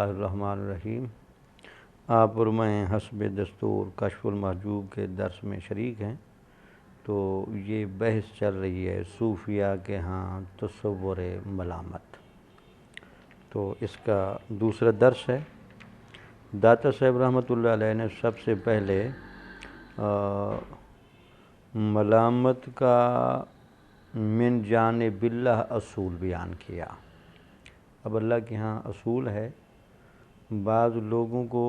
اللہ الرحمن الرحیم۔ آپ اور میں حسب دستور کشف المحجوب کے درس میں شریک ہیں۔ تو یہ بحث چل رہی ہے صوفیہ کے ہاں تصور ملامت، تو اس کا دوسرا درس ہے۔ داتا صاحب رحمۃ اللہ علیہ نے سب سے پہلے ملامت کا من جانب اللہ اصول بیان کیا۔ اب اللہ کے ہاں اصول ہے، بعض لوگوں کو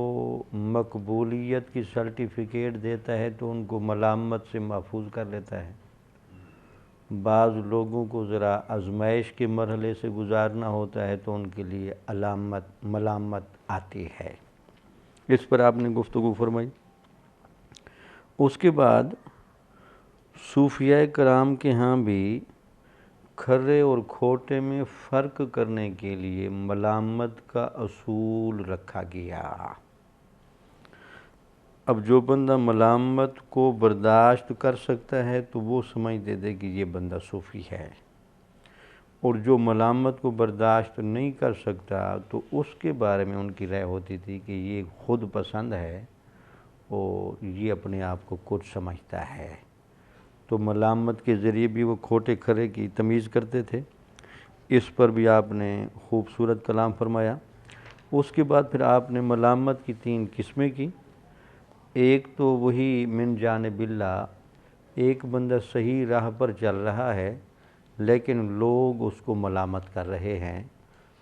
مقبولیت کی سرٹیفکیٹ دیتا ہے تو ان کو ملامت سے محفوظ کر لیتا ہے، بعض لوگوں کو ذرا آزمائش کے مرحلے سے گزارنا ہوتا ہے تو ان کے لیے ملامت آتی ہے۔ اس پر آپ نے گفتگو فرمائی۔ اس کے بعد صوفیہ کرام کے ہاں بھی کھرے اور کھوٹے میں فرق کرنے کے لیے ملامت کا اصول رکھا گیا۔ اب جو بندہ ملامت کو برداشت کر سکتا ہے تو وہ سمجھتے تھے کہ یہ بندہ صوفی ہے، اور جو ملامت کو برداشت نہیں کر سکتا تو اس کے بارے میں ان کی رائے ہوتی تھی کہ یہ خود پسند ہے اور یہ اپنے آپ کو کچھ سمجھتا ہے۔ تو ملامت کے ذریعے بھی وہ کھوٹے کھرے کی تمیز کرتے تھے۔ اس پر بھی آپ نے خوبصورت کلام فرمایا۔ اس کے بعد پھر آپ نے ملامت کی 3 قسمیں کی۔ ایک تو وہی من جانب اللہ، ایک بندہ صحیح راہ پر چل رہا ہے لیکن لوگ اس کو ملامت کر رہے ہیں،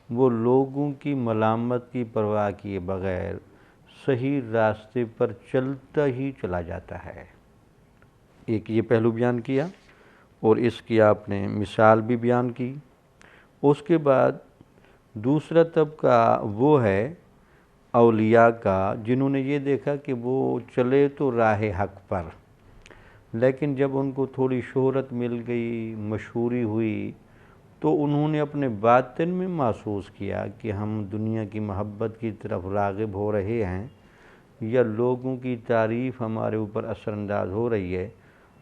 وہ لوگوں کی ملامت کی پرواہ کیے بغیر صحیح راستے پر چلتا ہی چلا جاتا ہے۔ ایک یہ پہلو بیان کیا اور اس کی آپ نے مثال بھی بیان کی۔ اس کے بعد دوسرا طبقہ وہ ہے اولیاء کا، جنہوں نے یہ دیکھا کہ وہ چلے تو راہ حق پر، لیکن جب ان کو تھوڑی شہرت مل گئی، مشہوری ہوئی، تو انہوں نے اپنے باطن میں محسوس کیا کہ ہم دنیا کی محبت کی طرف راغب ہو رہے ہیں یا لوگوں کی تعریف ہمارے اوپر اثر انداز ہو رہی ہے،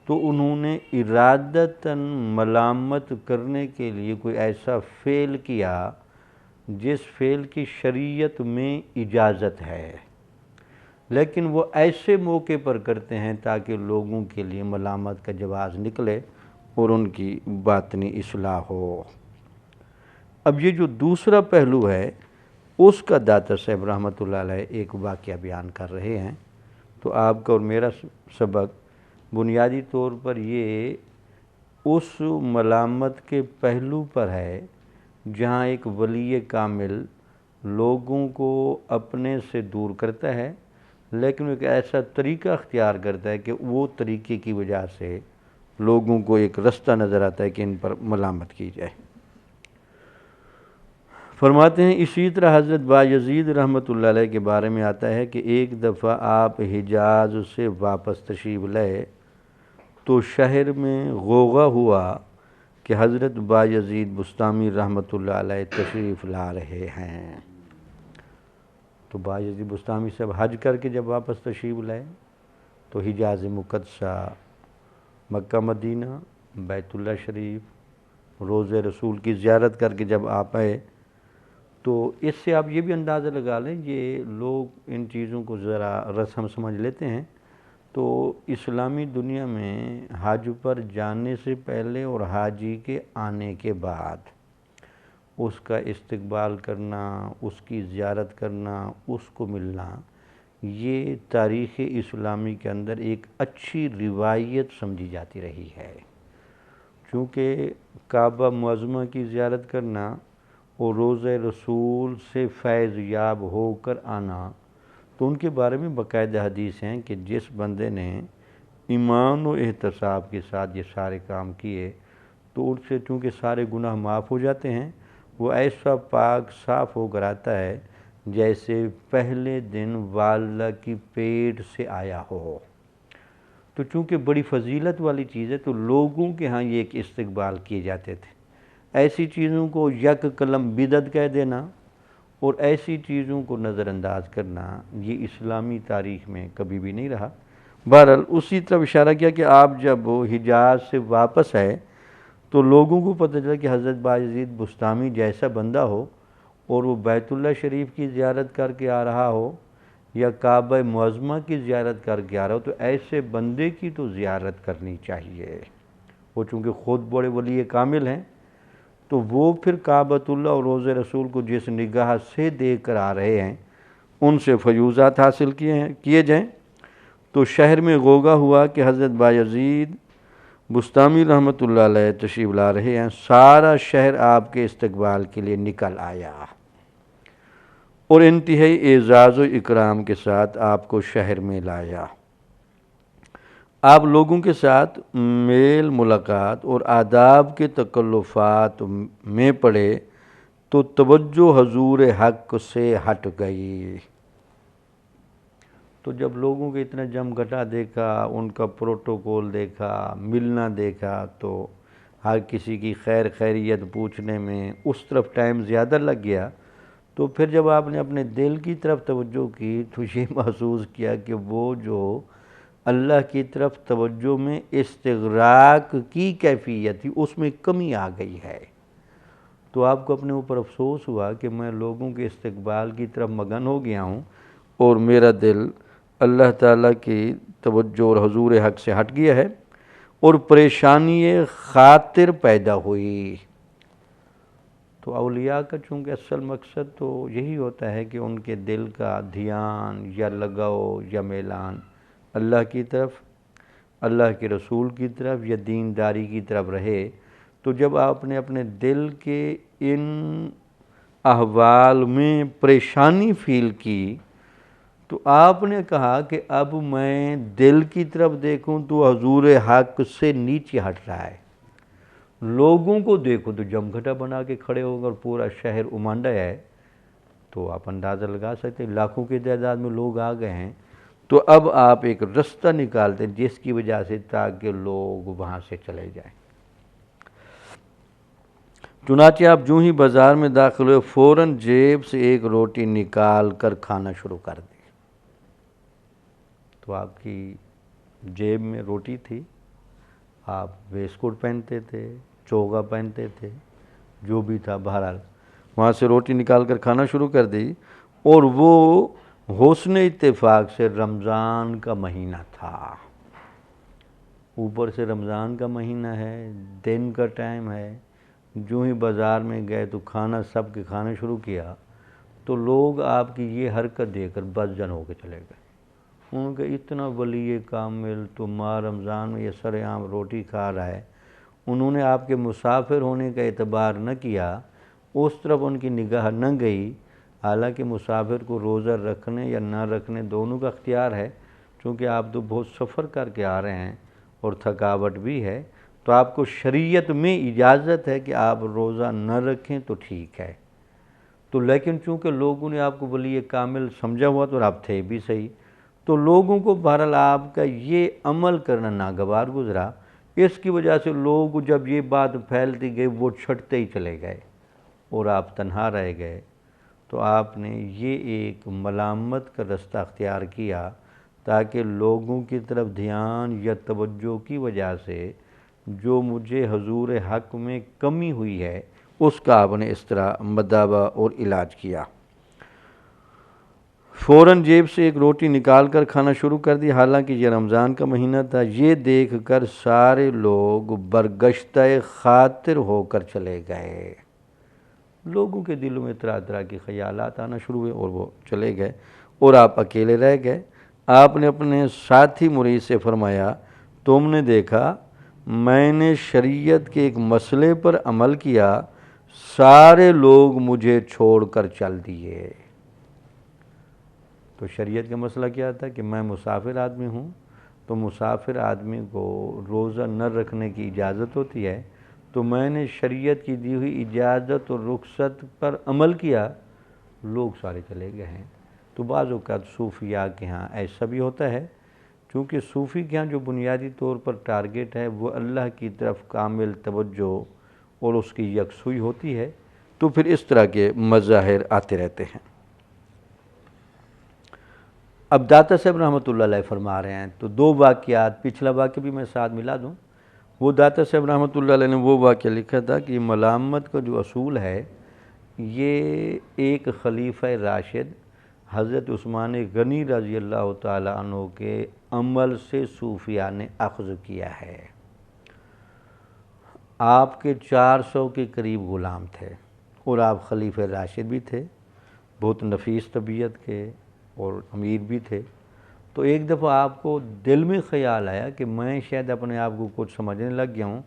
تو انہوں نے ارادتاً ملامت کرنے کے لیے کوئی ایسا فعل کیا جس فعل کی شریعت میں اجازت ہے، لیکن وہ ایسے موقع پر کرتے ہیں تاکہ لوگوں کے لیے ملامت کا جواز نکلے اور ان کی باطنی اصلاح ہو۔ اب یہ جو دوسرا پہلو ہے اس کا داتا صاحب رحمۃ اللہ علیہ ایک واقعہ بیان کر رہے ہیں۔ تو آپ کا اور میرا سبق بنیادی طور پر یہ اس ملامت کے پہلو پر ہے جہاں ایک ولی کامل لوگوں کو اپنے سے دور کرتا ہے، لیکن وہ ایک ایسا طریقہ اختیار کرتا ہے کہ وہ طریقے کی وجہ سے لوگوں کو ایک رستہ نظر آتا ہے کہ ان پر ملامت کی جائے۔ فرماتے ہیں اسی طرح حضرت بایزید رحمۃ اللہ علیہ کے بارے میں آتا ہے کہ ایک دفعہ آپ حجاز سے واپس تشریف لائے تو شہر میں غوغا ہوا کہ حضرت بایزید بسطامی رحمۃ اللہ علیہ تشریف لا رہے ہیں۔ تو بایزید بسطامی صاحب حج کر کے جب واپس تشریف لائے تو حجاز مقدسہ، مکہ مدینہ، بیت اللہ شریف، روضہ رسول کی زیارت کر کے جب آپ آئے تو اس سے آپ یہ بھی اندازہ لگا لیں، یہ لوگ ان چیزوں کو ذرا رسم سمجھ لیتے ہیں۔ تو اسلامی دنیا میں حج پر جانے سے پہلے اور حاجی کے آنے کے بعد اس کا استقبال کرنا، اس کی زیارت کرنا، اس کو ملنا، یہ تاریخ اسلامی کے اندر ایک اچھی روایت سمجھی جاتی رہی ہے۔ چونکہ کعبہ معظمہ کی زیارت کرنا اور روضہ رسول سے فیض یاب ہو کر آنا، تو ان کے بارے میں باقاعدہ حدیث ہیں کہ جس بندے نے ایمان و احتساب کے ساتھ یہ سارے کام کیے تو ان سے چونکہ سارے گناہ معاف ہو جاتے ہیں، وہ ایسا پاک صاف ہو کر آتا ہے جیسے پہلے دن والدہ کی پیٹ سے آیا ہو۔ تو چونکہ بڑی فضیلت والی چیز ہے تو لوگوں کے ہاں یہ ایک استقبال کیے جاتے تھے۔ ایسی چیزوں کو یک قلم بدعت کہہ دینا اور ایسی چیزوں کو نظر انداز کرنا یہ اسلامی تاریخ میں کبھی بھی نہیں رہا۔ بہرحال اسی طرف اشارہ کیا کہ آپ جب حجاز سے واپس آئے تو لوگوں کو پتہ چلا کہ حضرت بایزید بسطامی جیسا بندہ ہو اور وہ بیت اللہ شریف کی زیارت کر کے آ رہا ہو یا کعبہ معظمہ کی زیارت کر کے آ رہا ہو تو ایسے بندے کی تو زیارت کرنی چاہیے۔ وہ چونکہ خود بڑے ولی کامل ہیں تو وہ پھر کعبۃ اللہ اور روضہ رسول کو جس نگاہ سے دیکھ کر آ رہے ہیں ان سے فیوضات حاصل کیے جائیں۔ تو شہر میں غوغا ہوا کہ حضرت بایزید بستامی رحمۃ اللہ علیہ تشریف لا رہے ہیں۔ سارا شہر آپ کے استقبال کے لیے نکل آیا اور انتہائی اعزاز و اکرام کے ساتھ آپ کو شہر میں لایا۔ آپ لوگوں کے ساتھ میل ملاقات اور آداب کے تکلفات میں پڑے تو توجہ حضور حق سے ہٹ گئی۔ تو جب لوگوں کے اتنا جم گھٹا دیکھا، ان کا پروٹوکول دیکھا، ملنا دیکھا تو ہر کسی کی خیر خیریت پوچھنے میں اس طرف ٹائم زیادہ لگ گیا۔ تو پھر جب آپ نے اپنے دل کی طرف توجہ کی تو یہ محسوس کیا کہ وہ جو اللہ کی طرف توجہ میں استغراق کی کیفیت تھی اس میں کمی آ گئی ہے۔ تو آپ کو اپنے اوپر افسوس ہوا کہ میں لوگوں کے استقبال کی طرف مگن ہو گیا ہوں اور میرا دل اللہ تعالیٰ کی توجہ اور حضور حق سے ہٹ گیا ہے اور پریشانی خاطر پیدا ہوئی۔ تو اولیاء کا چونکہ اصل مقصد تو یہی ہوتا ہے کہ ان کے دل کا دھیان یا لگاؤ یا میلان اللہ کی طرف، اللہ کے رسول کی طرف یا دینداری کی طرف رہے۔ تو جب آپ نے اپنے دل کے ان احوال میں پریشانی فیل کی تو آپ نے کہا کہ اب میں دل کی طرف دیکھوں تو حضور حق سے نیچے ہٹ رہا ہے، لوگوں کو دیکھو تو جمگھٹا بنا کے کھڑے ہو کر پورا شہر امانڈا ہے۔ تو آپ اندازہ لگا سکتے ہیں لاکھوں کی تعداد میں لوگ آ گئے ہیں۔ تو اب آپ ایک رستہ نکالتے ہیں جس کی وجہ سے تاکہ لوگ وہاں سے چلے جائیں۔ چنانچہ آپ جو ہی بازار میں داخل ہوئے فوراً جیب سے ایک روٹی نکال کر کھانا شروع کر دی۔ تو آپ کی جیب میں روٹی تھی، آپ ویسٹ کوٹ پہنتے تھے، چوگا پہنتے تھے، جو بھی تھا بہرحال وہاں سے روٹی نکال کر کھانا شروع کر دی۔ اور وہ حسن اتفاق سے رمضان کا مہینہ تھا، اوپر سے رمضان کا مہینہ ہے، دن کا ٹائم ہے۔ جو ہی بازار میں گئے تو کھانا سب کے کھانا شروع کیا تو لوگ آپ کی یہ حرکت دیکھ کر بدزن ہو کے چلے گئے۔ ان کا اتنا ولی کامل تو ماہ رمضان میں یہ سر عام روٹی کھا رہا ہے، انہوں نے آپ کے مسافر ہونے کا اعتبار نہ کیا، اس طرف ان کی نگاہ نہ گئی۔ حالانکہ مسافر کو روزہ رکھنے یا نہ رکھنے دونوں کا اختیار ہے، چونکہ آپ تو بہت سفر کر کے آ رہے ہیں اور تھکاوٹ بھی ہے، تو آپ کو شریعت میں اجازت ہے کہ آپ روزہ نہ رکھیں تو ٹھیک ہے۔ تو لیکن چونکہ لوگوں نے آپ کو ولی کامل سمجھا ہوا تو آپ تھے بھی صحیح، تو لوگوں کو بہرحال آپ کا یہ عمل کرنا ناگوار گزرا۔ اس کی وجہ سے لوگ جب یہ بات پھیلتی گئی وہ چھٹتے ہی چلے گئے اور آپ تنہا رہ گئے۔ تو آپ نے یہ ایک ملامت کا رستہ اختیار کیا تاکہ لوگوں کی طرف دھیان یا توجہ کی وجہ سے جو مجھے حضور حق میں کمی ہوئی ہے اس کا آپ نے اس طرح مداوع اور علاج کیا۔ فوراً جیب سے ایک روٹی نکال کر کھانا شروع کر دی۔ حالانکہ یہ رمضان کا مہینہ تھا، یہ دیکھ کر سارے لوگ برگشتہ خاطر ہو کر چلے گئے۔ لوگوں کے دلوں میں طرح طرح کے خیالات آنا شروع ہوئے اور وہ چلے گئے اور آپ اکیلے رہ گئے۔ آپ نے اپنے ساتھی مرید سے فرمایا، تم نے دیکھا میں نے شریعت کے ایک مسئلے پر عمل کیا، سارے لوگ مجھے چھوڑ کر چل دیے۔ تو شریعت کا مسئلہ کیا تھا کہ میں مسافر آدمی ہوں، تو مسافر آدمی کو روزہ نہ رکھنے کی اجازت ہوتی ہے، تو میں نے شریعت کی دی ہوئی اجازت اور رخصت پر عمل کیا، لوگ سارے چلے گئے ہیں۔ تو بعض اوقات صوفیاء کے ہاں ایسا بھی ہوتا ہے، چونکہ صوفی کے ہاں جو بنیادی طور پر ٹارگٹ ہے وہ اللہ کی طرف کامل توجہ اور اس کی یکسوئی ہوتی ہے، تو پھر اس طرح کے مظاہر آتے رہتے ہیں۔ اب داتا صاحب رحمۃ اللہ علیہ فرما رہے ہیں، تو دو واقعات، پچھلا واقعہ بھی میں ساتھ ملا دوں۔ وہ داتا صاحب رحمۃ اللہ علیہ نے وہ واقعہ لکھا تھا کہ ملامت کا جو اصول ہے یہ ایک خلیفہ راشد حضرت عثمان غنی رضی اللہ تعالیٰ عنہ کے عمل سے صوفیاء نے اخذ کیا ہے۔ آپ کے 400 کے قریب غلام تھے اور آپ خلیفہ راشد بھی تھے، بہت نفیس طبیعت کے اور امیر بھی تھے۔ تو ایک دفعہ آپ کو دل میں خیال آیا کہ میں شاید اپنے آپ کو کچھ سمجھنے لگ گیا ہوں،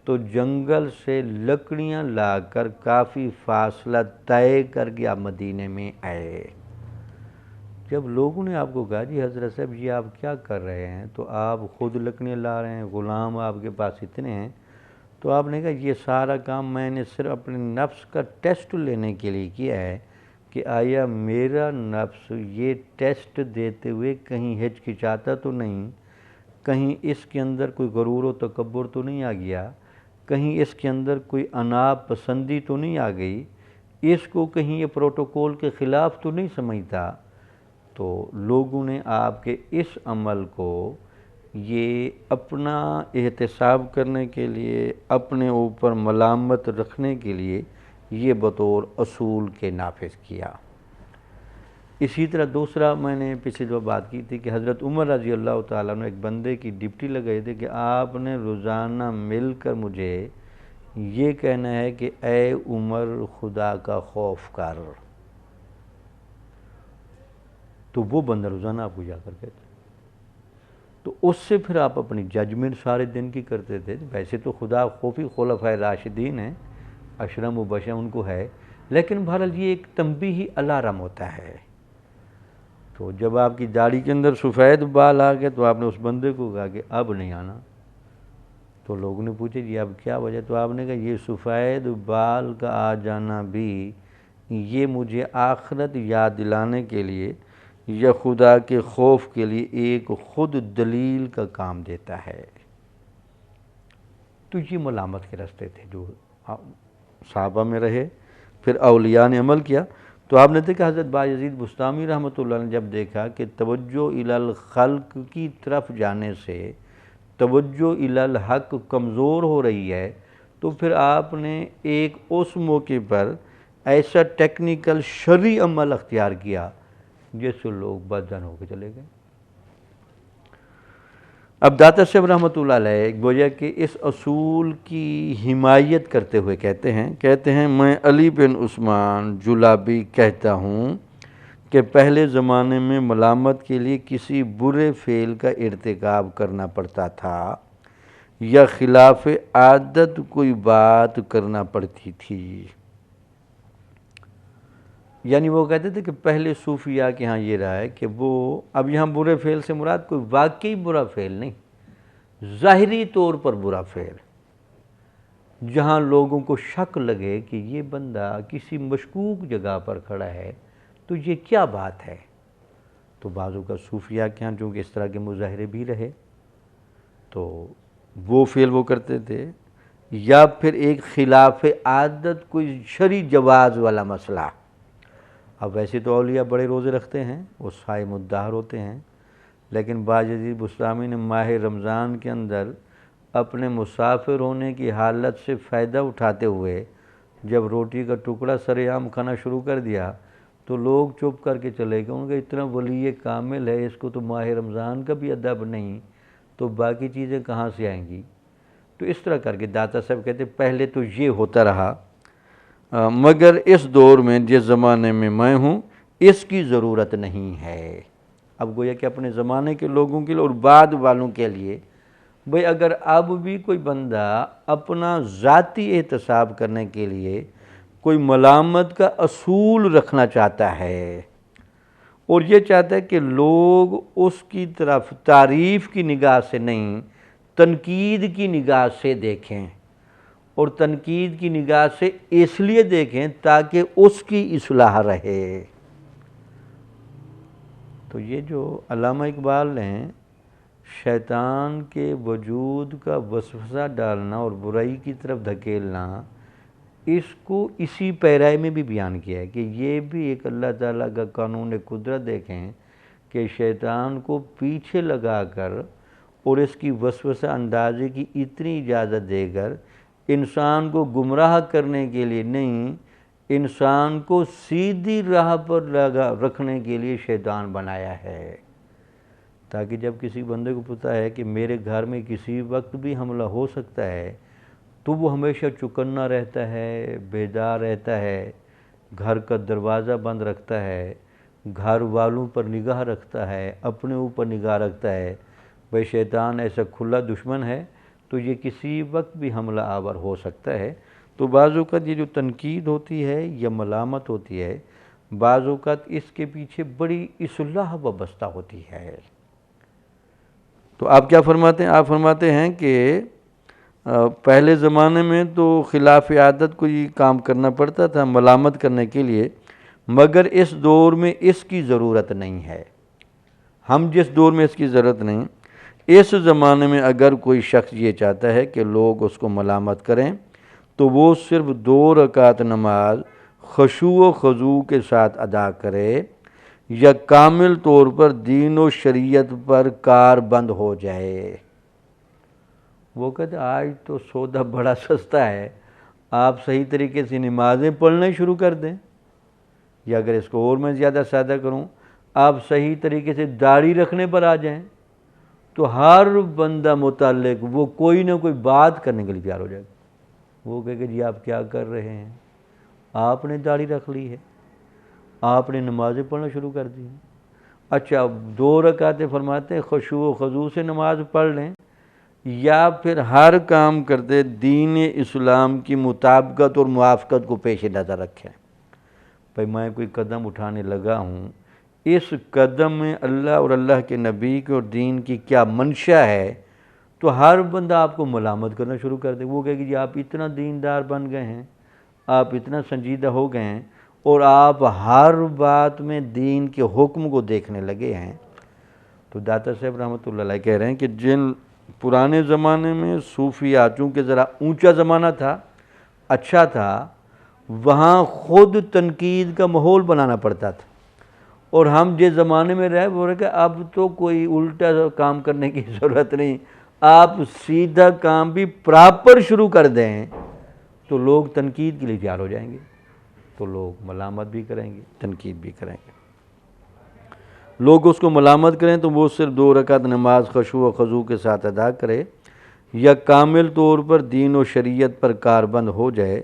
تو جنگل سے لکڑیاں لا کر کافی فاصلہ طے کر کے آپ مدینے میں آئے۔ جب لوگوں نے آپ کو کہا جی حضرت صاحب یہ آپ کیا کر رہے ہیں، تو آپ خود لکڑیاں لا رہے ہیں، غلام آپ کے پاس اتنے ہیں، تو آپ نے کہا یہ سارا کام میں نے صرف اپنے نفس کا ٹیسٹ لینے کے لیے کیا ہے کہ آیا میرا نفس یہ ٹیسٹ دیتے ہوئے کہیں ہچکچاتا تو نہیں، کہیں اس کے اندر کوئی غرور و تکبر تو نہیں آ گیا، کہیں اس کے اندر کوئی انا پسندی تو نہیں آ گئی، اس کو کہیں یہ پروٹوکول کے خلاف تو نہیں سمجھتا۔ تو لوگوں نے آپ کے اس عمل کو یہ اپنا احتساب کرنے کے لیے، اپنے اوپر ملامت رکھنے کے لیے یہ بطور اصول کے نافذ کیا۔ اسی طرح دوسرا میں نے پچھلے جو بات کی تھی کہ حضرت عمر رضی اللہ تعالیٰ نے ایک بندے کی ڈپٹی لگائی تھی کہ آپ نے روزانہ مل کر مجھے یہ کہنا ہے کہ اے عمر خدا کا خوف کر، تو وہ بندہ روزانہ آپ کو جا کر کہتا، تو اس سے پھر آپ اپنی ججمنٹ سارے دن کی کرتے تھے۔ ویسے تو خدا خوفی خلفائے راشدین ہیں، اشرم و بشم ان کو ہے، لیکن بہرحال یہ ایک تنبیہی الارم ہوتا ہے۔ تو جب آپ کی داڑھی کے اندر سفید بال آ گئے تو آپ نے اس بندے کو کہا کہ اب نہیں آنا۔ تو لوگوں نے پوچھے جی اب کیا وجہ، تو آپ نے کہا یہ سفید بال کا آ جانا بھی یہ مجھے آخرت یاد دلانے کے لیے یا خدا کے خوف کے لیے ایک خود دلیل کا کام دیتا ہے۔ تو یہ ملامت کے راستے تھے جو صحابہ میں رہے، پھر اولیاء نے عمل کیا۔ تو آپ نے دیکھا حضرت بایزید بسطامی رحمۃ اللہ نے جب دیکھا کہ توجہ الی الخلق کی طرف جانے سے توجہ الی الحق کمزور ہو رہی ہے، تو پھر آپ نے ایک اس موقع پر ایسا ٹیکنیکل شرعی عمل اختیار کیا جس سے لوگ بدزن ہو کے چلے گئے۔ اب داتا صاحب رحمۃ اللہ علیہ گویا کہ اس اصول کی حمایت کرتے ہوئے کہتے ہیں میں علی بن عثمان جلابی کہتا ہوں کہ پہلے زمانے میں ملامت کے لیے کسی برے فعل کا ارتکاب کرنا پڑتا تھا یا خلاف عادت کوئی بات کرنا پڑتی تھی۔ یعنی وہ کہتے تھے کہ پہلے صوفیاء کے ہاں یہ رہا ہے کہ وہ اب یہاں برے فعل سے مراد کوئی واقعی برا فعل نہیں، ظاہری طور پر برا فعل، جہاں لوگوں کو شک لگے کہ یہ بندہ کسی مشکوک جگہ پر کھڑا ہے تو یہ کیا بات ہے۔ تو بعضوں کا صوفیاء کے ہاں چونکہ اس طرح کے مظاہرے بھی رہے تو وہ فعل وہ کرتے تھے، یا پھر ایک خلاف عادت کوئی شرعی جواز والا مسئلہ۔ اب ویسے تو اولیاء بڑے روزے رکھتے ہیں، وہ صائم الدہر ہوتے ہیں، لیکن بایزید بسطامی نے ماہ رمضان کے اندر اپنے مسافر ہونے کی حالت سے فائدہ اٹھاتے ہوئے جب روٹی کا ٹکڑا سر عام کھانا شروع کر دیا تو لوگ چپ کر کے چلے گئے، ان کا اتنا ولی کامل ہے، اس کو تو ماہ رمضان کا بھی ادب نہیں تو باقی چیزیں کہاں سے آئیں گی۔ تو اس طرح کر کے داتا صاحب کہتے پہلے تو یہ ہوتا رہا، مگر اس دور میں جس زمانے میں میں ہوں اس کی ضرورت نہیں ہے۔ اب گویا کہ اپنے زمانے کے لوگوں کے لیے اور بعد والوں کے لیے بھئی اگر اب بھی کوئی بندہ اپنا ذاتی احتساب کرنے کے لیے کوئی ملامت کا اصول رکھنا چاہتا ہے اور یہ چاہتا ہے کہ لوگ اس کی طرف تعریف کی نگاہ سے نہیں تنقید کی نگاہ سے دیکھیں، اور تنقید کی نگاہ سے اس لیے دیکھیں تاکہ اس کی اصلاح رہے، تو یہ جو علامہ اقبال نے شیطان کے وجود کا وسوسہ ڈالنا اور برائی کی طرف دھکیلنا، اس کو اسی پیرائے میں بھی بیان کیا ہے کہ یہ بھی ایک اللہ تعالیٰ کا قانون قدرت دیکھیں کہ شیطان کو پیچھے لگا کر اور اس کی وسوسہ اندازی کی اتنی اجازت دے کر انسان کو گمراہ کرنے کے لیے نہیں، انسان کو سیدھی راہ پر رکھنے کے لیے شیطان بنایا ہے، تاکہ جب کسی بندے کو پتہ ہے کہ میرے گھر میں کسی وقت بھی حملہ ہو سکتا ہے تو وہ ہمیشہ چوکنا رہتا ہے، بیدار رہتا ہے، گھر کا دروازہ بند رکھتا ہے، گھر والوں پر نگاہ رکھتا ہے، اپنے اوپر نگاہ رکھتا ہے۔ بھئی شیطان ایسا کھلا دشمن ہے تو یہ کسی وقت بھی حملہ آور ہو سکتا ہے۔ تو بعض اوقات یہ جو تنقید ہوتی ہے یا ملامت ہوتی ہے، بعض اوقات اس کے پیچھے بڑی اصلاح وابستہ ہوتی ہے۔ تو آپ کیا فرماتے ہیں؟ آپ فرماتے ہیں کہ پہلے زمانے میں تو خلاف عادت کو یہ کام کرنا پڑتا تھا ملامت کرنے کے لیے، مگر اس دور میں اس کی ضرورت نہیں ہے۔ ہم جس دور میں اس کی ضرورت نہیں، اس زمانے میں اگر کوئی شخص یہ چاہتا ہے کہ لوگ اس کو ملامت کریں تو وہ صرف 2 رکعت نماز خشوع و خضوع کے ساتھ ادا کرے یا کامل طور پر دین و شریعت پر کار بند ہو جائے۔ وہ کہتے آج تو سودا بڑا سستا ہے، آپ صحیح طریقے سے نمازیں پڑھنا شروع کر دیں، یا اگر اس کو اور میں زیادہ سادہ کروں، آپ صحیح طریقے سے داڑھی رکھنے پر آ جائیں تو ہر بندہ متعلق وہ کوئی نہ کوئی بات کرنے کے لیے تیار ہو جائے گا۔ وہ کہے کہ جی آپ کیا کر رہے ہیں؟ آپ نے داڑھی رکھ لی ہے، آپ نے نمازیں پڑھنا شروع کر دی ہیں۔ اچھا 2 رکعتیں فرماتے ہیں خشوع و خضوع سے نماز پڑھ لیں، یا پھر ہر کام کرتے دین اسلام کی مطابقت اور موافقت کو پیش نظر رکھیں۔ بھئی میں کوئی قدم اٹھانے لگا ہوں، اس قدم میں اللہ اور اللہ کے نبی کے اور دین کی کیا منشا ہے، تو ہر بندہ آپ کو ملامت کرنا شروع کر دے۔ وہ کہے کہ جی آپ اتنا دیندار بن گئے ہیں، آپ اتنا سنجیدہ ہو گئے ہیں، اور آپ ہر بات میں دین کے حکم کو دیکھنے لگے ہیں۔ تو داتا صاحب رحمۃ اللہ علیہ کہہ رہے ہیں کہ جن پرانے زمانے میں صوفیات چونکہ ذرا اونچا زمانہ تھا، اچھا تھا، وہاں خود تنقید کا ماحول بنانا پڑتا تھا، اور ہم جس زمانے میں رہے وہ رہے کہ اب تو کوئی الٹا کام کرنے کی ضرورت نہیں، آپ سیدھا کام بھی پراپر شروع کر دیں تو لوگ تنقید کے لیے تیار ہو جائیں گے، تو لوگ ملامت بھی کریں گے، تنقید بھی کریں گے۔ لوگ اس کو ملامت کریں تو وہ صرف 2 رکعت نماز خشوع و خضوع کے ساتھ ادا کرے یا کامل طور پر دین و شریعت پر کاربند ہو جائے،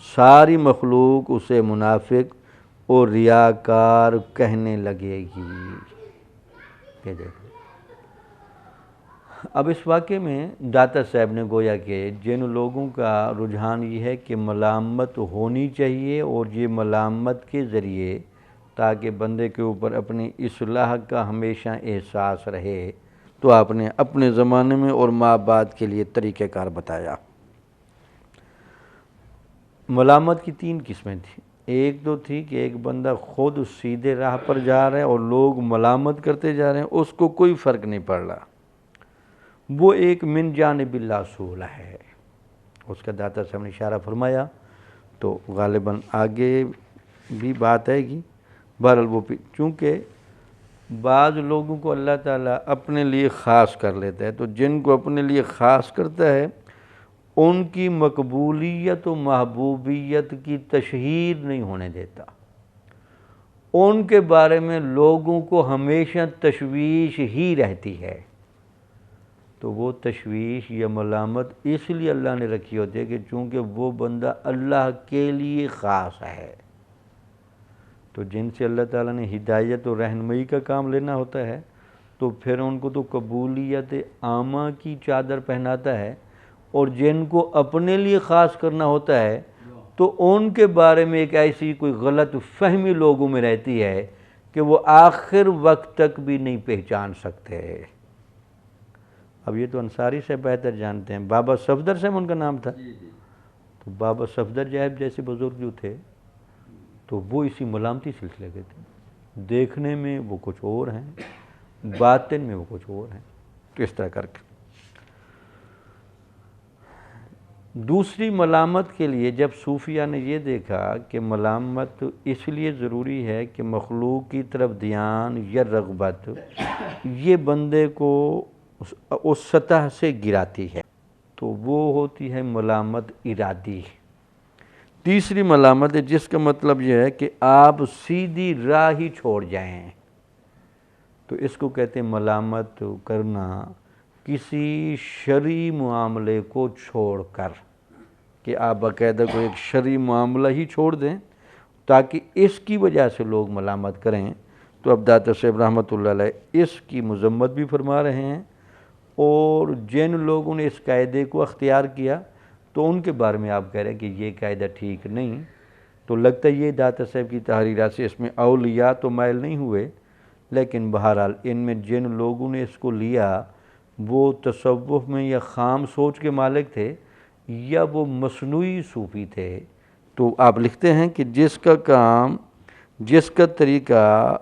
ساری مخلوق اسے منافق اور ریاکار کہنے لگے گی۔ یہ دیکھیں، اب اس واقعے میں داتا صاحب نے گویا کہ جن لوگوں کا رجحان یہ ہے کہ ملامت ہونی چاہیے، اور یہ ملامت کے ذریعے تاکہ بندے کے اوپر اپنی اصلاح کا ہمیشہ احساس رہے، تو آپ نے اپنے زمانے میں اور ماں بعد کے لیے طریقہ کار بتایا۔ ملامت کی 3 قسمیں تھیں۔ ایک تو تھی کہ ایک بندہ خود سیدھے راہ پر جا رہا ہے اور لوگ ملامت کرتے جا رہے ہیں، اس کو کوئی فرق نہیں پڑ رہا، وہ ایک من جانب اللہ صولہ ہے، اس کا داتا صاحب نے اشارہ فرمایا، تو غالباً آگے بھی بات آئے گی۔ بہرحال وہ چونکہ بعض لوگوں کو اللہ تعالیٰ اپنے لیے خاص کر لیتا ہے، تو جن کو اپنے لیے خاص کرتا ہے ان کی مقبولیت و محبوبیت کی تشہیر نہیں ہونے دیتا، ان کے بارے میں لوگوں کو ہمیشہ تشویش ہی رہتی ہے۔ تو وہ تشویش یا ملامت اس لیے اللہ نے رکھی ہوتی ہے کہ چونکہ وہ بندہ اللہ کے لیے خاص ہے، تو جن سے اللہ تعالیٰ نے ہدایت و رہنمائی کا کام لینا ہوتا ہے تو پھر ان کو تو قبولیت عامہ کی چادر پہناتا ہے، اور جن کو اپنے لیے خاص کرنا ہوتا ہے تو ان کے بارے میں ایک ایسی کوئی غلط فہمی لوگوں میں رہتی ہے کہ وہ آخر وقت تک بھی نہیں پہچان سکتے۔ اب یہ تو انصاری سے بہتر جانتے ہیں، بابا صفدر سے ان کا نام تھا، تو بابا صفدر جیسے بزرگ جو تھے تو وہ اسی ملامتی سلسلے کے تھے، دیکھنے میں وہ کچھ اور ہیں، باطن میں وہ کچھ اور ہیں، تو اس طرح کر کے۔ دوسری ملامت کے لیے جب صوفیہ نے یہ دیکھا کہ ملامت اس لیے ضروری ہے کہ مخلوق کی طرف دھیان یا رغبت یہ بندے کو اس سطح سے گراتی ہے، تو وہ ہوتی ہے ملامت ارادی، تیسری ملامت ہے جس کا مطلب یہ ہے کہ آپ سیدھی راہ ہی چھوڑ جائیں، تو اس کو کہتے ہیں ملامت کرنا کسی شرعی معاملے کو چھوڑ کر، کہ آپ باقاعدہ کوئی ایک شرعی معاملہ ہی چھوڑ دیں تاکہ اس کی وجہ سے لوگ ملامت کریں۔ تو اب داتا صاحب رحمۃ اللہ علیہ اس کی مذمت بھی فرما رہے ہیں، اور جن لوگوں نے اس قاعدے کو اختیار کیا تو ان کے بارے میں آپ کہہ رہے ہیں کہ یہ قاعدہ ٹھیک نہیں۔ تو لگتا ہے یہ داتا صاحب کی تحریرات سے اس میں اولیاء تو مائل نہیں ہوئے، لیکن بہرحال ان میں جن لوگوں نے اس کو لیا وہ تصوف میں یا خام سوچ کے مالک تھے یا وہ مصنوعی صوفی تھے۔ تو آپ لکھتے ہیں کہ جس کا کام، جس کا طریقہ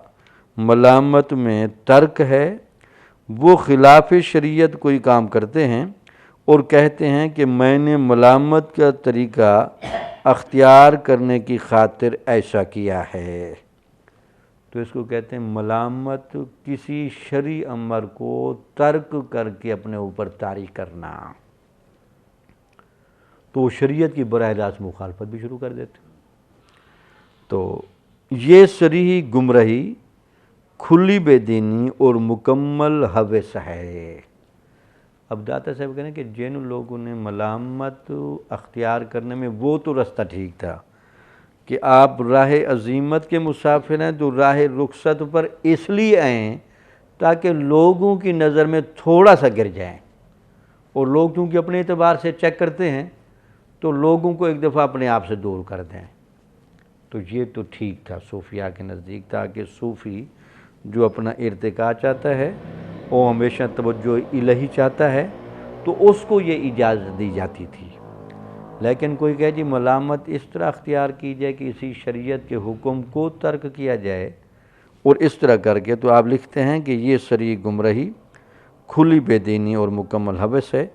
ملامت میں ترک ہے، وہ خلاف شریعت کوئی کام کرتے ہیں اور کہتے ہیں کہ میں نے ملامت کا طریقہ اختیار کرنے کی خاطر ایسا کیا ہے۔ تو اس کو کہتے ہیں ملامت کسی شرعی امر کو ترک کر کے اپنے اوپر طاری کرنا، تو وہ شریعت کی براہ راست مخالفت بھی شروع کر دیتے۔ تو یہ صریح گمراہی، کھلی بے دینی اور مکمل ہوس ہے۔ اب داتا صاحب کہنے کہ جن لوگوں نے ملامت اختیار کرنے میں، وہ تو رستہ ٹھیک تھا کہ آپ راہ عزیمت کے مسافر ہیں تو راہ رخصت پر اس لیے آئیں تاکہ لوگوں کی نظر میں تھوڑا سا گر جائیں، اور لوگ چونکہ اپنے اعتبار سے چیک کرتے ہیں تو لوگوں کو ایک دفعہ اپنے آپ سے دور کر دیں۔ تو یہ تو ٹھیک تھا صوفیاء کے نزدیک تھا کہ صوفی جو اپنا ارتقاء چاہتا ہے، وہ ہمیشہ توجہ الہی چاہتا ہے، تو اس کو یہ اجازت دی جاتی تھی۔ لیکن کوئی کہے جی ملامت اس طرح اختیار کی جائے کہ اسی شریعت کے حکم کو ترک کیا جائے اور اس طرح کر کے، تو آپ لکھتے ہیں کہ یہ صریح گمراہی، کھلی بے دینی اور مکمل ہوس ہے۔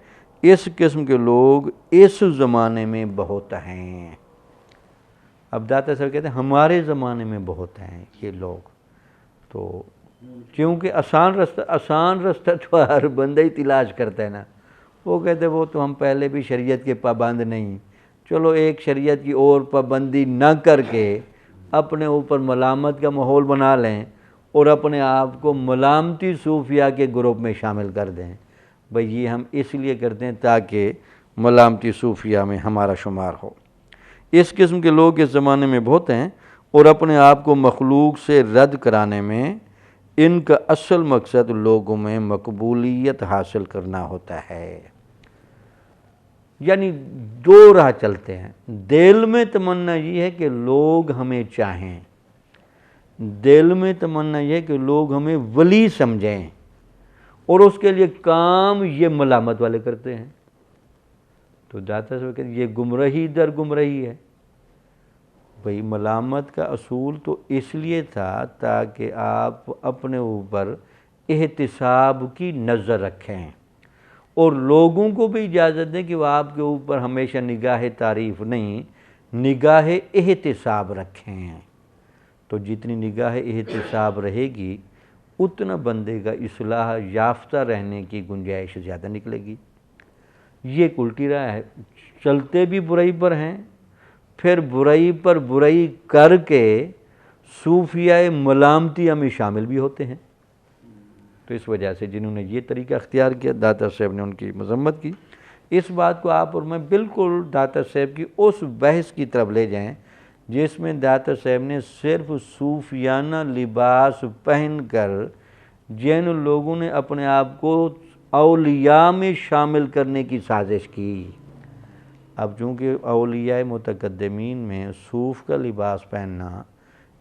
اس قسم کے لوگ اس زمانے میں بہت ہیں۔ اب داتا صاحب کہتے ہیں ہمارے زمانے میں بہت ہیں یہ لوگ، تو کیونکہ آسان رستہ تو ہر بندہ ہی تلاش کرتا ہے نا۔ وہ کہتے ہیں وہ تو ہم پہلے بھی شریعت کے پابند نہیں، چلو ایک شریعت کی اور پابندی نہ کر کے اپنے اوپر ملامت کا ماحول بنا لیں اور اپنے آپ کو ملامتی صوفیاء کے گروپ میں شامل کر دیں۔ بھئی یہ ہم اس لیے کرتے ہیں تاکہ ملامتی صوفیاء میں ہمارا شمار ہو۔ اس قسم کے لوگ اس زمانے میں بہت ہیں، اور اپنے آپ کو مخلوق سے رد کرانے میں ان کا اصل مقصد لوگوں میں مقبولیت حاصل کرنا ہوتا ہے۔ یعنی دو راہ چلتے ہیں، دل میں تمنا یہ ہے کہ لوگ ہمیں چاہیں، دل میں تمنا یہ ہے کہ لوگ ہمیں ولی سمجھیں، اور اس کے لیے کام یہ ملامت والے کرتے ہیں۔ تو داتا صاحب کہتے ہیں یہ گمراہی در گمراہی ہے۔ بھئی ملامت کا اصول تو اس لیے تھا تاکہ آپ اپنے اوپر احتساب کی نظر رکھیں اور لوگوں کو بھی اجازت دیں کہ وہ آپ کے اوپر ہمیشہ نگاہ تعریف نہیں، نگاہ احتساب رکھیں۔ تو جتنی نگاہ احتساب رہے گی اتنا بندے کا اصلاح یافتہ رہنے کی گنجائش زیادہ نکلے گی۔ یہ الٹی راہ ہے، چلتے بھی برائی پر ہیں، پھر برائی پر برائی کر کے صوفیاء ملامتیہ میں شامل بھی ہوتے ہیں۔ تو اس وجہ سے جنہوں نے یہ طریقہ اختیار کیا، داتا صاحب نے ان کی مذمت کی۔ اس بات کو آپ اور میں بالکل داتا صاحب کی اس بحث کی طرف لے جائیں جس میں داتا صاحب نے صرف صوفیانہ لباس پہن کر جن لوگوں نے اپنے آپ کو اولیاء میں شامل کرنے کی سازش کی۔ اب چونکہ اولیاء متقدمین میں صوف کا لباس پہننا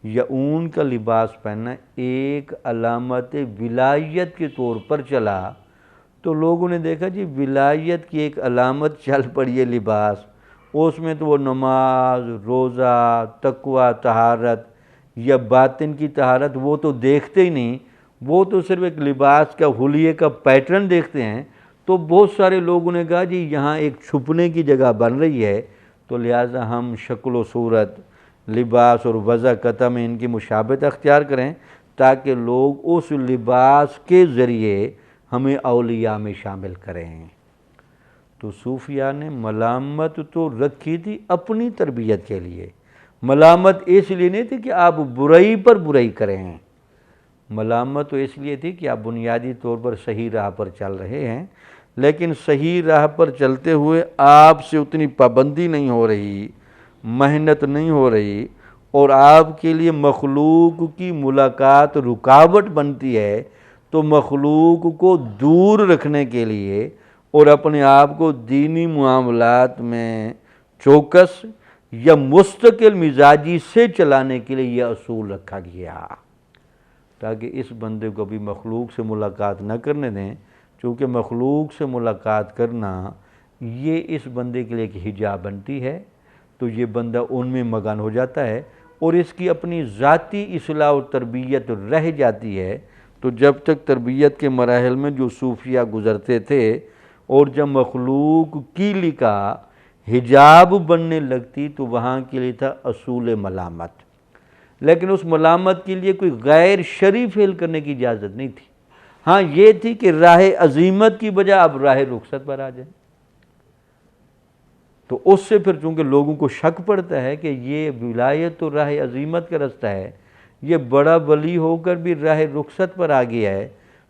یا اون کا لباس پہننا ایک علامت ولایت کے طور پر چلا، تو لوگوں نے دیکھا جی ولایت کی ایک علامت چل پڑی ہے لباس، اس میں تو وہ نماز، روزہ، تقوی، طہارت یا باطن کی طہارت وہ تو دیکھتے ہی نہیں، وہ تو صرف ایک لباس کا حلیے کا پیٹرن دیکھتے ہیں۔ تو بہت سارے لوگوں نے کہا جی یہاں ایک چھپنے کی جگہ بن رہی ہے، تو لہٰذا ہم شکل و صورت، لباس اور وضع قطع میں ان کی مشابہت اختیار کریں تاکہ لوگ اس لباس کے ذریعے ہمیں اولیاء میں شامل کریں۔ تو صوفیاء نے ملامت تو رکھی تھی اپنی تربیت کے لیے، ملامت اس لیے نہیں تھی کہ آپ برائی پر برائی کریں، ملامت تو اس لیے تھی کہ آپ بنیادی طور پر صحیح راہ پر چل رہے ہیں، لیکن صحیح راہ پر چلتے ہوئے آپ سے اتنی پابندی نہیں ہو رہی، محنت نہیں ہو رہی، اور آپ کے لیے مخلوق کی ملاقات رکاوٹ بنتی ہے، تو مخلوق کو دور رکھنے کے لیے اور اپنے آپ کو دینی معاملات میں چوکس یا مستقل مزاجی سے چلانے کے لیے یہ اصول رکھا گیا، تاکہ اس بندے کو بھی مخلوق سے ملاقات نہ کرنے دیں، چونکہ مخلوق سے ملاقات کرنا یہ اس بندے کے لیے ایک حجاب بنتی ہے، تو یہ بندہ ان میں مگن ہو جاتا ہے اور اس کی اپنی ذاتی اصلاح و تربیت رہ جاتی ہے۔ تو جب تک تربیت کے مراحل میں جو صوفیاء گزرتے تھے اور جب مخلوق کی لقاء حجاب بننے لگتی تو وہاں کے لیے تھا اصول ملامت، لیکن اس ملامت کے لیے کوئی غیر شرعی فعل کرنے کی اجازت نہیں تھی، ہاں یہ تھی کہ راہ عزیمت کی بجائے اب راہ رخصت پر آ جائیں، تو اس سے پھر چونکہ لوگوں کو شک پڑتا ہے کہ یہ ولایت تو راہ عزیمت کا رستہ ہے، یہ بڑا ولی ہو کر بھی راہ رخصت پر آ گیا ہے،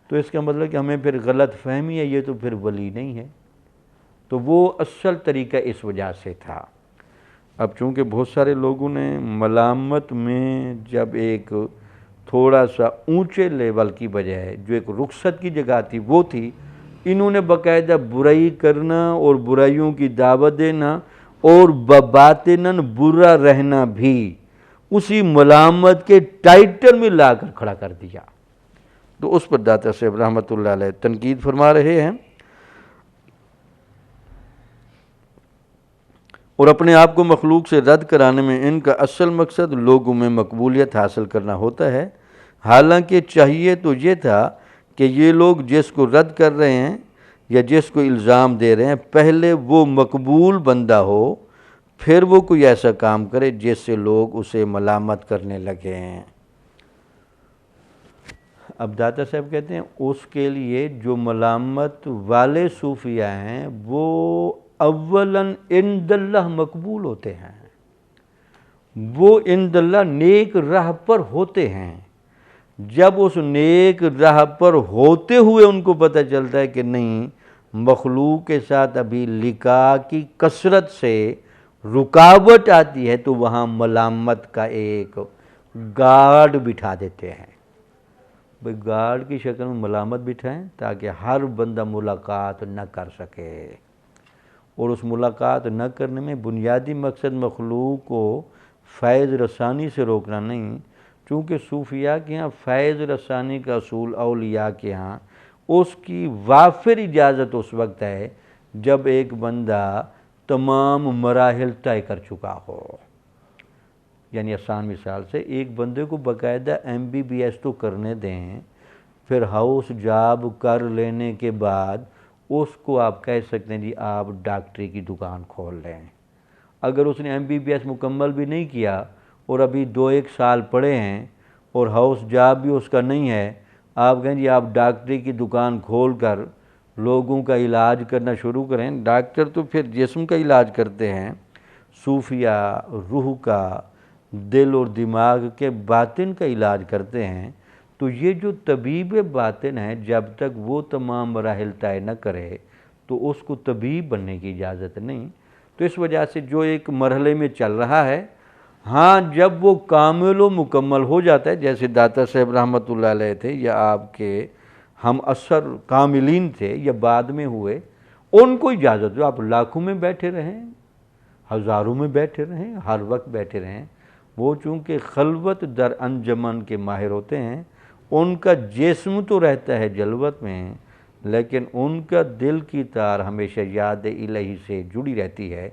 تو اس کا مطلب کہ ہمیں پھر غلط فہمی ہے، یہ تو پھر ولی نہیں ہے، تو وہ اصل طریقہ اس وجہ سے تھا۔ اب چونکہ بہت سارے لوگوں نے ملامت میں جب ایک تھوڑا سا اونچے لیول کی بجائے جو ایک رخصت کی جگہ تھی وہ تھی، انہوں نے باقاعدہ برائی کرنا اور برائیوں کی دعوت دینا اور باطناً برا رہنا بھی اسی ملامت کے ٹائٹل میں لا کر کھڑا کر دیا، تو اس پر داتا صاحب رحمۃ اللہ علیہ تنقید فرما رہے ہیں، اور اپنے آپ کو مخلوق سے رد کرانے میں ان کا اصل مقصد لوگوں میں مقبولیت حاصل کرنا ہوتا ہے، حالانکہ چاہیے تو یہ تھا کہ یہ لوگ جس کو رد کر رہے ہیں یا جس کو الزام دے رہے ہیں پہلے وہ مقبول بندہ ہو، پھر وہ کوئی ایسا کام کرے جس سے لوگ اسے ملامت کرنے لگے ہیں۔ اب داتا صاحب کہتے ہیں اس کے لیے جو ملامت والے صوفیاء ہیں وہ اولاً عند اللہ مقبول ہوتے ہیں، وہ عند اللہ نیک راہ پر ہوتے ہیں، جب اس نیک راہ پر ہوتے ہوئے ان کو پتہ چلتا ہے کہ نہیں مخلوق کے ساتھ ابھی لقاء کی کثرت سے رکاوٹ آتی ہے، تو وہاں ملامت کا ایک گارڈ بٹھا دیتے ہیں، بھئی گارڈ کی شکل میں ملامت بٹھائیں تاکہ ہر بندہ ملاقات نہ کر سکے، اور اس ملاقات نہ کرنے میں بنیادی مقصد مخلوق کو فیض رسانی سے روکنا نہیں، چونکہ صوفیاء کے ہاں فیض رسانی کا اصول اولیاء کے ہاں اس کی وافر اجازت اس وقت ہے جب ایک بندہ تمام مراحل طے کر چکا ہو، یعنی آسان مثال سے ایک بندے کو باقاعدہ MBBS تو کرنے دیں، پھر ہاؤس جاب کر لینے کے بعد اس کو آپ کہہ سکتے ہیں جی آپ ڈاکٹری کی دکان کھول لیں، اگر اس نے MBBS مکمل بھی نہیں کیا اور ابھی 2-1 سال پڑے ہیں اور ہاؤس جاب بھی اس کا نہیں ہے، آپ کہیں جی آپ ڈاکٹری کی دکان کھول کر لوگوں کا علاج کرنا شروع کریں، ڈاکٹر تو پھر جسم کا علاج کرتے ہیں، صوفیاء روح کا، دل اور دماغ کے باطن کا علاج کرتے ہیں، تو یہ جو طبیب باطن ہے جب تک وہ تمام مراحل طے نہ کرے تو اس کو طبیب بننے کی اجازت نہیں، تو اس وجہ سے جو ایک مرحلے میں چل رہا ہے، ہاں جب وہ کامل و مکمل ہو جاتا ہے، جیسے داتا صاحب رحمۃ اللہ علیہ تھے یا آپ کے ہم اثر کاملین تھے یا بعد میں ہوئے، ان کو اجازت ہو آپ لاکھوں میں بیٹھے رہیں، ہزاروں میں بیٹھے رہیں، ہر وقت بیٹھے رہیں، وہ چونکہ خلوت در انجمن کے ماہر ہوتے ہیں، ان کا جسم تو رہتا ہے جلوت میں لیکن ان کا دل کی تار ہمیشہ یاد الہی سے جڑی رہتی ہے،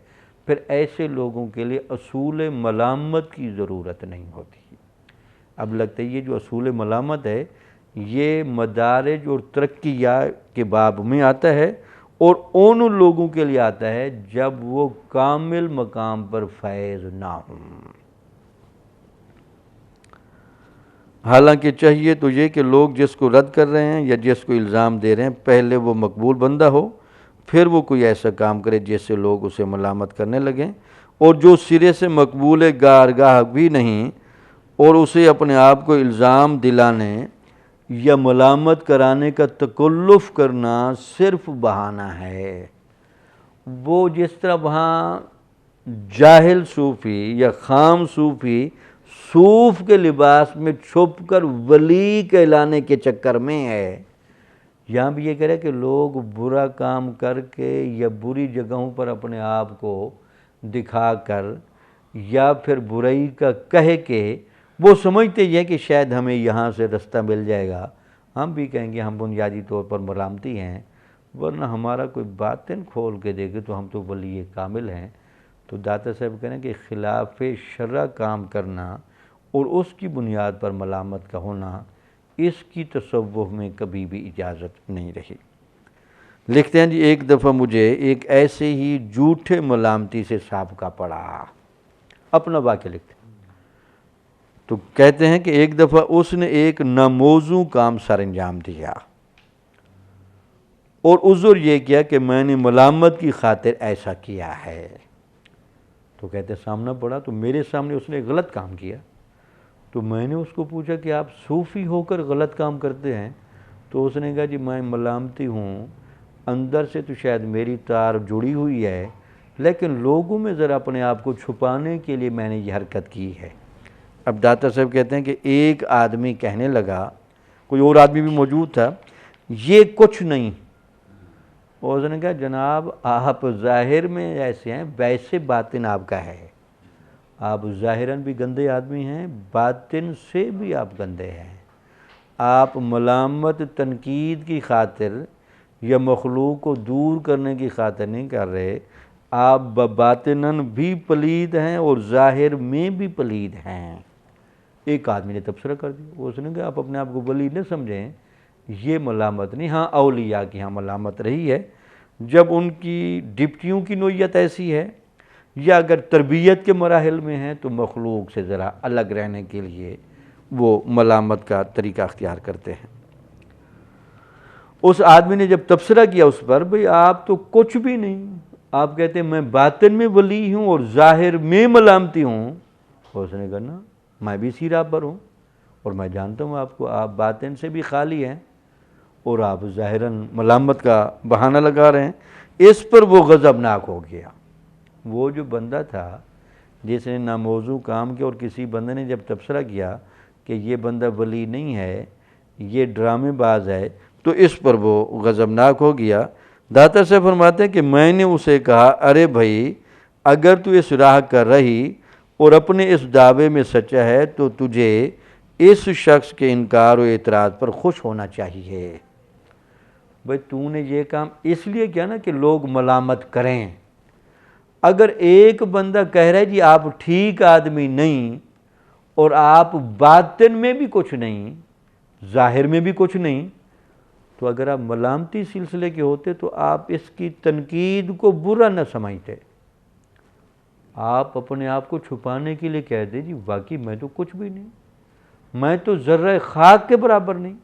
پھر ایسے لوگوں کے لیے اصول ملامت کی ضرورت نہیں ہوتی۔ اب لگتا ہے یہ جو اصول ملامت ہے یہ مدارج اور ترقیات کے باب میں آتا ہے اور ان لوگوں کے لیے آتا ہے جب وہ کامل مقام پر فیض نہ ہوں۔ حالانکہ چاہیے تو یہ کہ لوگ جس کو رد کر رہے ہیں یا جس کو الزام دے رہے ہیں پہلے وہ مقبول بندہ ہو، پھر وہ کوئی ایسا کام کرے جس سے لوگ اسے ملامت کرنے لگیں، اور جو سرے سے مقبول کارگاہ بھی نہیں اور اسے اپنے آپ کو الزام دلانے یا ملامت کرانے کا تکلف کرنا صرف بہانہ ہے۔ وہ جس طرح وہاں جاہل صوفی یا خام صوفی صوف کے لباس میں چھپ کر ولی کہلانے کے چکر میں ہے، یہاں بھی یہ کہہ رہے کہ لوگ برا کام کر کے یا بری جگہوں پر اپنے آپ کو دکھا کر یا پھر برائی کا کہہ کے وہ سمجھتے یہ کہ شاید ہمیں یہاں سے رستہ مل جائے گا، ہم بھی کہیں گے ہم بنیادی طور پر ملامتی ہیں، ورنہ ہمارا کوئی باطن کھول کے دیکھے تو ہم تو ولی کامل ہیں۔ تو داتا صاحب کہہ رہے ہیں کہ خلاف شرع کام کرنا اور اس کی بنیاد پر ملامت کا ہونا، اس کی تصوف میں کبھی بھی اجازت نہیں رہی۔ لکھتے ہیں جی ایک دفعہ مجھے ایک ایسے ہی جھوٹے ملامتی سے سابقہ پڑا، اپنا واقعہ لکھتے ہیں۔ تو کہتے ہیں کہ ایک دفعہ اس نے ایک ناموزوں کام سر انجام دیا اور عذر یہ کیا کہ میں نے ملامت کی خاطر ایسا کیا ہے۔ تو کہتے ہیں سامنا پڑا تو میرے سامنے اس نے غلط کام کیا، تو میں نے اس کو پوچھا کہ آپ صوفی ہو کر غلط کام کرتے ہیں؟ تو اس نے کہا جی میں ملامتی ہوں، اندر سے تو شاید میری تار جڑی ہوئی ہے، لیکن لوگوں میں ذرا اپنے آپ کو چھپانے کے لیے میں نے یہ حرکت کی ہے۔ اب داتا صاحب کہتے ہیں کہ ایک آدمی کہنے لگا، کوئی اور آدمی بھی موجود تھا، یہ کچھ نہیں۔ اور اس نے کہا جناب آپ ظاہر میں ایسے ہیں، ویسے باطن آپ کا ہے، آپ ظاہراً بھی گندے آدمی ہیں، باطن سے بھی آپ گندے ہیں۔ آپ ملامت تنقید کی خاطر یا مخلوق کو دور کرنے کی خاطر نہیں کر رہے، آپ باطناً بھی پلید ہیں اور ظاہر میں بھی پلید ہیں۔ ایک آدمی نے تبصرہ کر دیا، اس نے کہا آپ اپنے آپ کو ولی نہ سمجھیں، یہ ملامت نہیں، ہاں اولیاء کی ہاں ملامت رہی ہے، جب ان کی ڈپٹیوں کی نوعیت ایسی ہے یا اگر تربیت کے مراحل میں ہیں تو مخلوق سے ذرا الگ رہنے کے لیے وہ ملامت کا طریقہ اختیار کرتے ہیں۔ اس آدمی نے جب تبصرہ کیا اس پر، بھئی آپ تو کچھ بھی نہیں، آپ کہتے ہیں میں باطن میں ولی ہوں اور ظاہر میں ملامتی ہوں۔ اس نے کہا نا میں بھی اسی راہ پر ہوں اور میں جانتا ہوں آپ کو، آپ باطن سے بھی خالی ہیں اور آپ ظاہراً ملامت کا بہانہ لگا رہے ہیں۔ اس پر وہ غضبناک ہو گیا۔ وہ جو بندہ تھا جس نے ناموزوں کام کیا اور کسی بندے نے جب تبصرہ کیا کہ یہ بندہ ولی نہیں ہے، یہ ڈرامے باز ہے، تو اس پر وہ غضبناک ہو گیا۔ داتا سے فرماتے ہیں کہ میں نے اسے کہا ارے بھائی اگر تو اس راہ کر رہی اور اپنے اس دعوے میں سچا ہے تو تجھے اس شخص کے انکار و اعتراض پر خوش ہونا چاہیے۔ بھائی تو نے یہ کام اس لیے کیا نا کہ لوگ ملامت کریں۔ اگر ایک بندہ کہہ رہا ہے جی آپ ٹھیک آدمی نہیں اور آپ باطن میں بھی کچھ نہیں، ظاہر میں بھی کچھ نہیں، تو اگر آپ ملامتی سلسلے کے ہوتے تو آپ اس کی تنقید کو برا نہ سمجھتے، آپ اپنے آپ کو چھپانے کے لیے کہہ دیں جی واقعی میں تو کچھ بھی نہیں، میں تو ذرہ خاک کے برابر نہیں،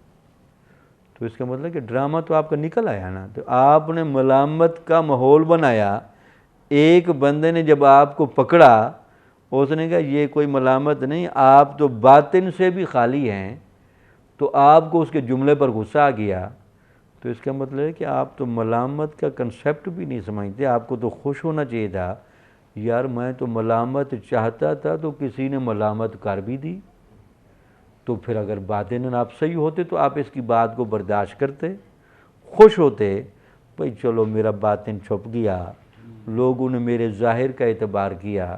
تو اس کا مطلب کہ ڈرامہ تو آپ کا نکل آیا نا۔ تو آپ نے ملامت کا ماحول بنایا، ایک بندے نے جب آپ کو پکڑا اس نے کہا یہ کوئی ملامت نہیں، آپ تو باطن سے بھی خالی ہیں، تو آپ کو اس کے جملے پر غصہ آ گیا، تو اس کا مطلب ہے کہ آپ تو ملامت کا کنسیپٹ بھی نہیں سمجھتے۔ آپ کو تو خوش ہونا چاہیے تھا، یار میں تو ملامت چاہتا تھا تو کسی نے ملامت کر بھی دی، تو پھر اگر باطناً آپ صحیح ہوتے تو آپ اس کی بات کو برداشت کرتے، خوش ہوتے، بھئی چلو میرا باطن چھپ گیا، لوگوں نے میرے ظاہر کا اعتبار کیا،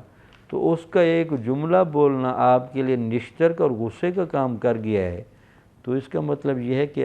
تو اس کا ایک جملہ بولنا آپ کے لیے نشتر کا اور غصے کا کام کر گیا ہے۔ تو اس کا مطلب یہ ہے کہ